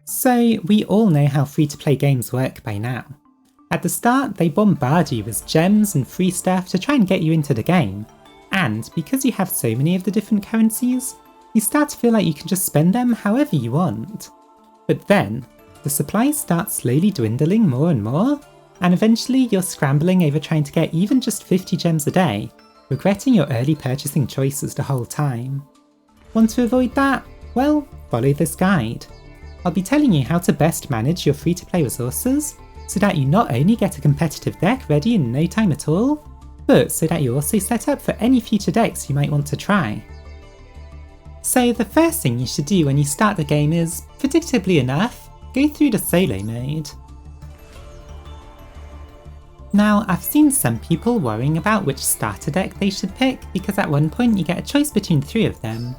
So we all know how free-to-play games work by now. At the start, they bombard you with gems and free stuff to try and get you into the game, and because you have so many of the different currencies, you start to feel like you can just spend them however you want. But then, the supply starts slowly dwindling more and more, and eventually you're scrambling over trying to get even just 50 gems a day, regretting your early purchasing choices the whole time. Want to avoid that? Well, follow this guide. I'll be telling you how to best manage your free-to-play resources, so that you not only get a competitive deck ready in no time at all, but so that you're also set up for any future decks you might want to try. So the first thing you should do when you start the game is, predictably enough, go through the solo mode. Now, I've seen some people worrying about which starter deck they should pick because at one point you get a choice between 3 of them.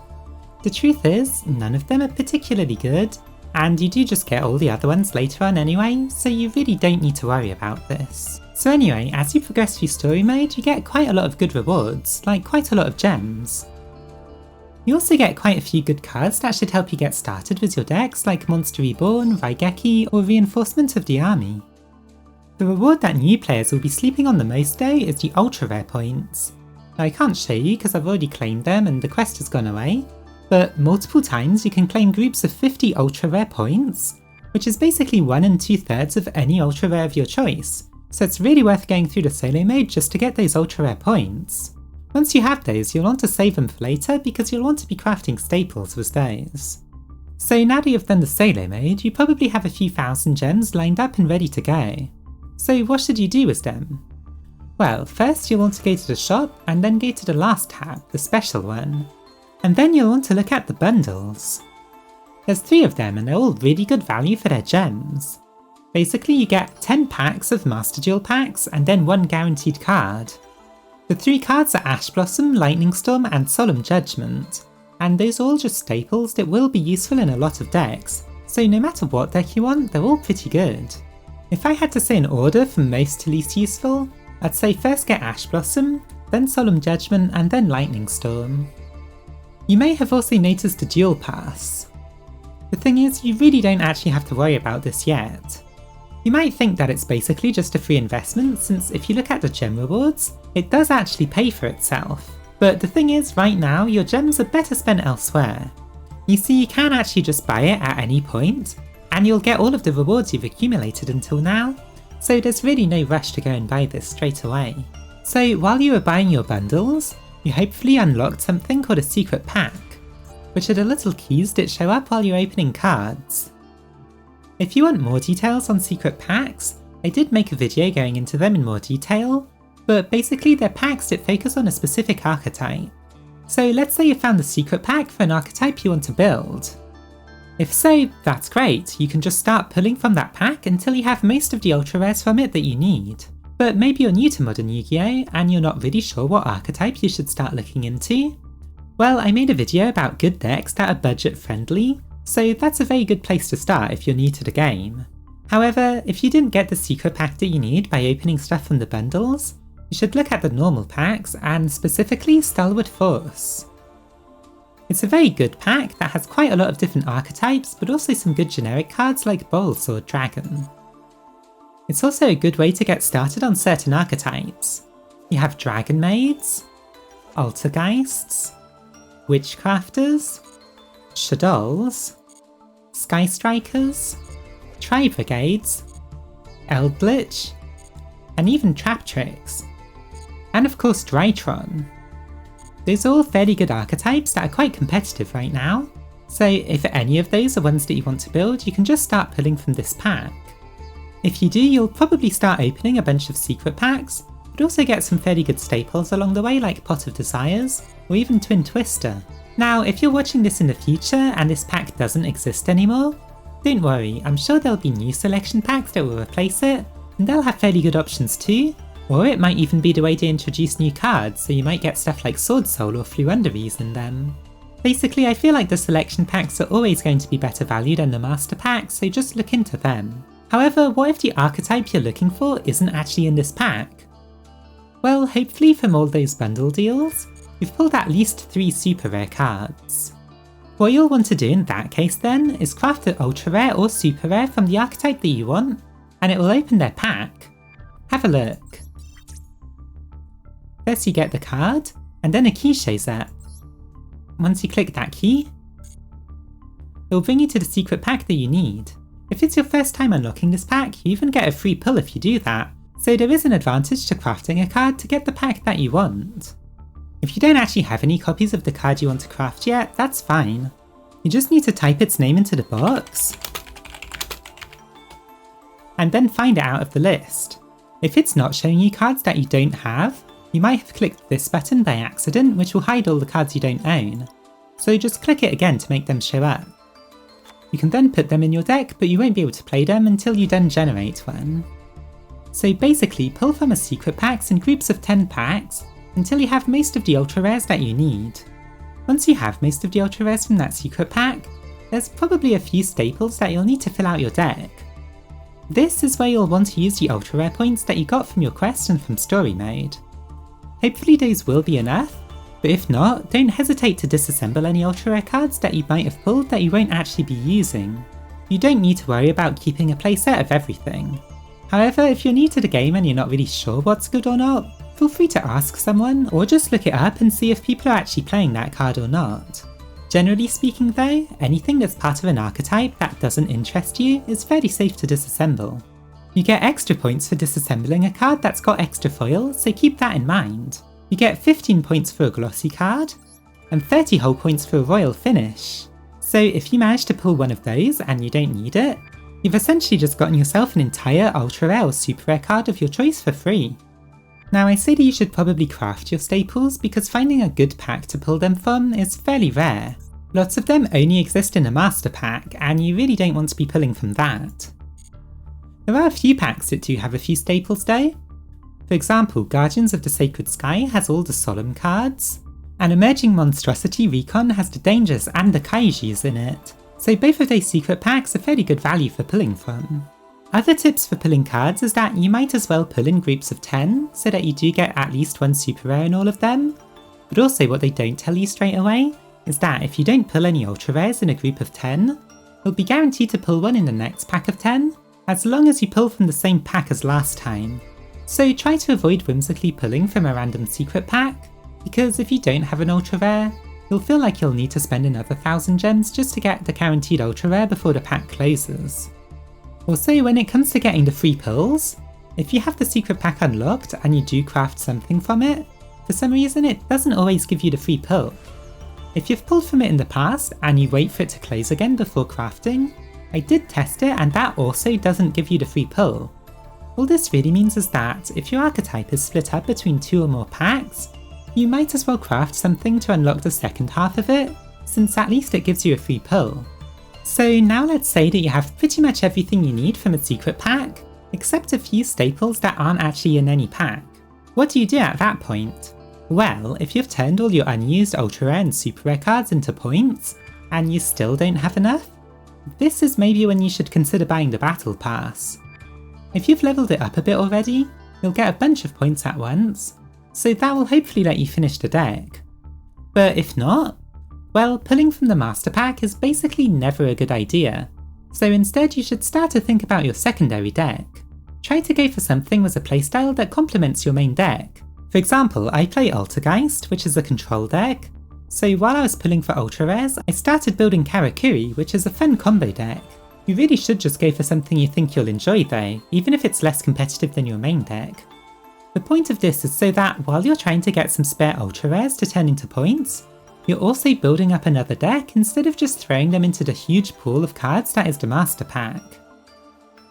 The truth is, none of them are particularly good, and you do just get all the other ones later on anyway, so you really don't need to worry about this. So anyway, as you progress through story mode, you get quite a lot of good rewards, like quite a lot of gems. You also get quite a few good cards that should help you get started with your decks, like Monster Reborn, Raigeki, or Reinforcement of the Army. The reward that new players will be sleeping on the most though is the ultra rare points. Now I can't show you because I've already claimed them and the quest has gone away, but multiple times you can claim groups of 50 ultra rare points, which is basically 1 2/3 of any ultra rare of your choice, so it's really worth going through the solo mode just to get those ultra rare points. Once you have those, you'll want to save them for later because you'll want to be crafting staples with those. So now that you've done the solo mode, you probably have a few thousand gems lined up and ready to go. So what should you do with them? Well, first you'll want to go to the shop and then go to the last tab, the special one. And then you'll want to look at the bundles. There's 3 of them and they're all really good value for their gems. Basically you get 10 packs of Master Duel packs and then 1 guaranteed card. The 3 cards are Ash Blossom, Lightning Storm and Solemn Judgment, and those are all just staples that will be useful in a lot of decks, so no matter what deck you want, they're all pretty good. If I had to say an order from most to least useful, I'd say first get Ash Blossom, then Solemn Judgment and then Lightning Storm. You may have also noticed the Duel Pass. The thing is, you really don't actually have to worry about this yet. You might think that it's basically just a free investment since if you look at the gem rewards, it does actually pay for itself. But the thing is, right now your gems are better spent elsewhere. You see, you can actually just buy it at any point, and you'll get all of the rewards you've accumulated until now, so there's really no rush to go and buy this straight away. So while you were buying your bundles, you hopefully unlocked something called a secret pack, which are the little keys that show up while you're opening cards. If you want more details on secret packs, I did make a video going into them in more detail, but basically they're packs that focus on a specific archetype. So let's say you found the secret pack for an archetype you want to build. If so, that's great, you can just start pulling from that pack until you have most of the ultra rares from it that you need. But maybe you're new to modern Yu-Gi-Oh! And you're not really sure what archetype you should start looking into? Well, I made a video about good decks that are budget friendly, so that's a very good place to start if you're new to the game. However, if you didn't get the secret pack that you need by opening stuff from the bundles, you should look at the normal packs and specifically Stalwart Force. It's a very good pack that has quite a lot of different archetypes, but also some good generic cards like Bulbasaur Dragon. It's also a good way to get started on certain archetypes. You have Dragon Maids, Altergeists, Witchcrafters, Shaddolls, Sky Strikers, Tri-Brigades, Eldritch, and even Trap Tricks. And of course Drytron. Those are all fairly good archetypes that are quite competitive right now, so if any of those are ones that you want to build, you can just start pulling from this pack. If you do, you'll probably start opening a bunch of secret packs, but also get some fairly good staples along the way like Pot of Desires, or even Twin Twister. Now, if you're watching this in the future and this pack doesn't exist anymore, don't worry, I'm sure there'll be new selection packs that will replace it, and they'll have fairly good options too, or it might even be the way to introduce new cards, so you might get stuff like Sword Soul or Floowandereeze in them. Basically, I feel like the selection packs are always going to be better value than the master packs, so just look into them. However, what if the archetype you're looking for isn't actually in this pack? Well, hopefully from all those bundle deals, you've pulled at least 3 super rare cards. What you'll want to do in that case then is craft an ultra rare or super rare from the archetype that you want, and it will open their pack. Have a look. First you get the card, and then a key shows up. Once you click that key, it will bring you to the secret pack that you need. If it's your first time unlocking this pack, you even get a free pull if you do that, so there is an advantage to crafting a card to get the pack that you want. If you don't actually have any copies of the card you want to craft yet, that's fine. You just need to type its name into the box, and then find it out of the list. If it's not showing you cards that you don't have, you might have clicked this button by accident, which will hide all the cards you don't own. So just click it again to make them show up. You can then put them in your deck, but you won't be able to play them until you then generate one. So basically, pull from a secret packs in groups of 10 packs until you have most of the ultra rares that you need. Once you have most of the ultra rares from that secret pack, there's probably a few staples that you'll need to fill out your deck. This is where you'll want to use the ultra rare points that you got from your quest and from story mode. Hopefully those will be enough, but if not, don't hesitate to disassemble any ultra rare cards that you might have pulled that you won't actually be using. You don't need to worry about keeping a playset of everything. However, if you're new to the game and you're not really sure what's good or not, feel free to ask someone or just look it up and see if people are actually playing that card or not. Generally speaking though, anything that's part of an archetype that doesn't interest you is fairly safe to disassemble. You get extra points for disassembling a card that's got extra foil, so keep that in mind. You get 15 points for a glossy card, and 30 whole points for a royal finish. So if you manage to pull one of those and you don't need it, you've essentially just gotten yourself an entire ultra rare or super rare card of your choice for free. Now I say that you should probably craft your staples because finding a good pack to pull them from is fairly rare. Lots of them only exist in a master pack, and you really don't want to be pulling from that. There are a few packs that do have a few staples though. For example, Guardians of the Sacred Sky has all the Solemn cards, and Emerging Monstrosity Recon has the Dangers and the Kaijus in it, so both of those secret packs are fairly good value for pulling from. Other tips for pulling cards is that you might as well pull in groups of 10 so that you do get at least one super rare in all of them, but also what they don't tell you straight away is that if you don't pull any ultra rares in a group of 10, you'll be guaranteed to pull one in the next pack of 10, as long as you pull from the same pack as last time. So try to avoid whimsically pulling from a random secret pack, because if you don't have an ultra rare, you'll feel like you'll need to spend another 1000 gems just to get the guaranteed ultra rare before the pack closes. Also, when it comes to getting the free pulls, if you have the secret pack unlocked and you do craft something from it, for some reason it doesn't always give you the free pull. If you've pulled from it in the past and you wait for it to close again before crafting, I did test it and that also doesn't give you the free pull. All this really means is that if your archetype is split up between 2 or more packs, you might as well craft something to unlock the second half of it, since at least it gives you a free pull. So now let's say that you have pretty much everything you need from a secret pack, except a few staples that aren't actually in any pack. What do you do at that point? Well, if you've turned all your unused ultra rare and super rare cards into points, and you still don't have enough, this is maybe when you should consider buying the battle pass. If you've leveled it up a bit already, you'll get a bunch of points at once, so that will hopefully let you finish the deck. But if not, well, pulling from the master pack is basically never a good idea, so instead you should start to think about your secondary deck. Try to go for something with a playstyle that complements your main deck. For example, I play Altergeist, which is a control deck, so while I was pulling for ultra rares, I started building Karakuri, which is a fun combo deck. You really should just go for something you think you'll enjoy though, even if it's less competitive than your main deck. The point of this is so that while you're trying to get some spare ultra rares to turn into points, you're also building up another deck instead of just throwing them into the huge pool of cards that is the master pack.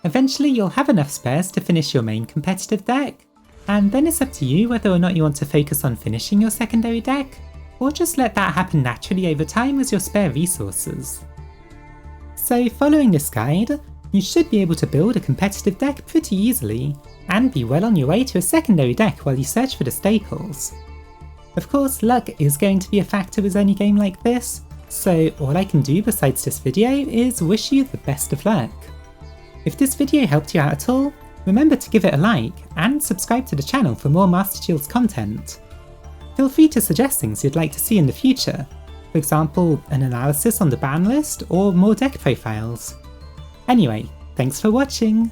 Eventually you'll have enough spares to finish your main competitive deck, and then it's up to you whether or not you want to focus on finishing your secondary deck, or just let that happen naturally over time as your spare resources. So following this guide, you should be able to build a competitive deck pretty easily, and be well on your way to a secondary deck while you search for the staples. Of course, luck is going to be a factor with any game like this, so all I can do besides this video is wish you the best of luck. If this video helped you out at all, remember to give it a like, and subscribe to the channel for more Master Duels content. Feel free to suggest things you'd like to see in the future, For example, an analysis on the ban list or more deck profiles. Anyway, thanks for watching!